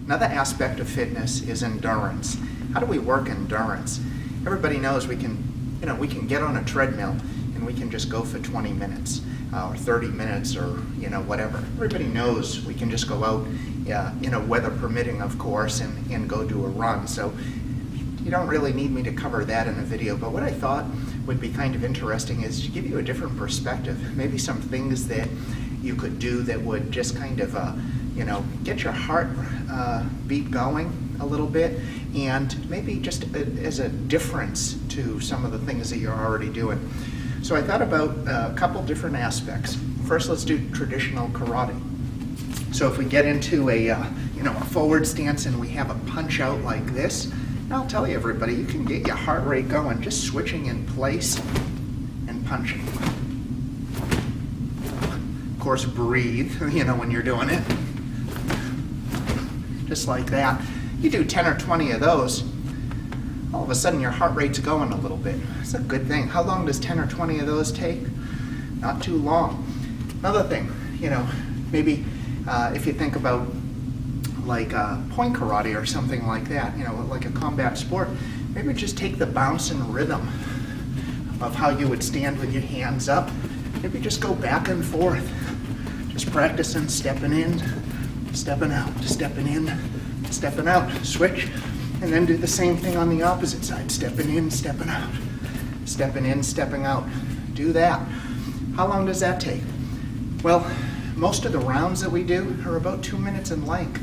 Another aspect of fitness is endurance. How do we work endurance? Everybody knows we can get on a treadmill and we can just go for 20 minutes or 30 minutes or whatever. Everybody knows we can just go out, weather permitting, of course, and go do a run. So you don't really need me to cover that in a video, but what I thought would be kind of interesting is to give you a different perspective, maybe some things that you could do that would just kind of get your heart beat going a little bit, and maybe just as a difference to some of the things that you're already doing. So I thought about a couple different aspects. First, let's do traditional karate. So if we get into a forward stance and we have a punch out like this, and I'll tell you, everybody, you can get your heart rate going just switching in place and punching. Of course, breathe, when you're doing it. Just like that. You do 10 or 20 of those, all of a sudden your heart rate's going a little bit. It's a good thing. How long does 10 or 20 of those take? Not too long. Another thing, maybe if you think about like point karate or something like that, like a combat sport, maybe just take the bounce and rhythm of how you would stand with your hands up. Maybe just go back and forth. Just practicing stepping in, stepping out, stepping in, stepping out, switch, and then do the same thing on the opposite side, stepping in, stepping out, stepping in, stepping out. Do that. How long does that take? Well, most of the rounds that we do are about 2 minutes in length.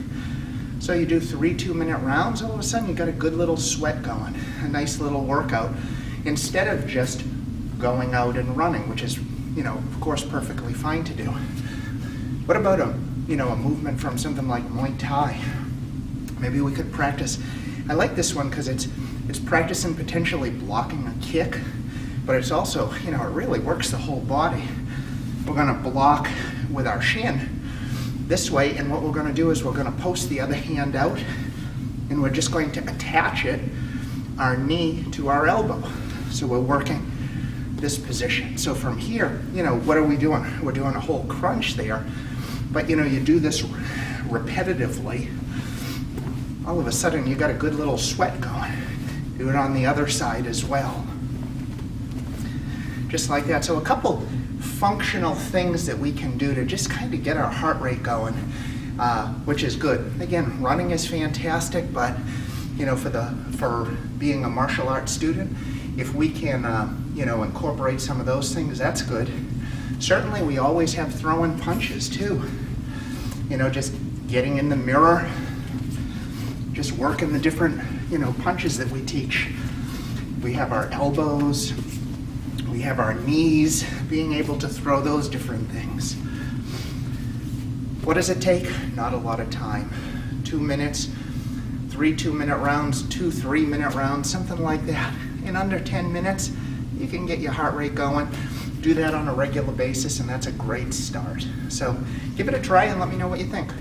So you do 3 2-minute rounds, all of a sudden you got a good little sweat going, a nice little workout, instead of just going out and running, which is, of course, perfectly fine to do. What about a movement from something like Muay Thai? Maybe we could practice. I like this one because it's practicing potentially blocking a kick, but it's also, it really works the whole body. We're going to block with our shin this way, and what we're going to do is we're going to post the other hand out, and we're just going to attach our knee to our elbow. So we're working this position. So from here, what are we doing? We're doing a whole crunch there, but you do this repetitively, all of a sudden you got a good little sweat going. Do it on the other side as well. Just like that. So a couple functional things that we can do to just kind of get our heart rate going, which is good. Again, running is fantastic, but for being a martial arts student, if we can incorporate some of those things, that's good. Certainly we always have throwing punches too. Just getting in the mirror, just working the different punches that we teach. We have our elbows, we have our knees, being able to throw those different things. What does it take? Not a lot of time. 2 minutes, 3 2-minute rounds, 2 3-minute rounds, something like that. In under 10 minutes, you can get your heart rate going. Do that on a regular basis, and that's a great start. So give it a try and let me know what you think.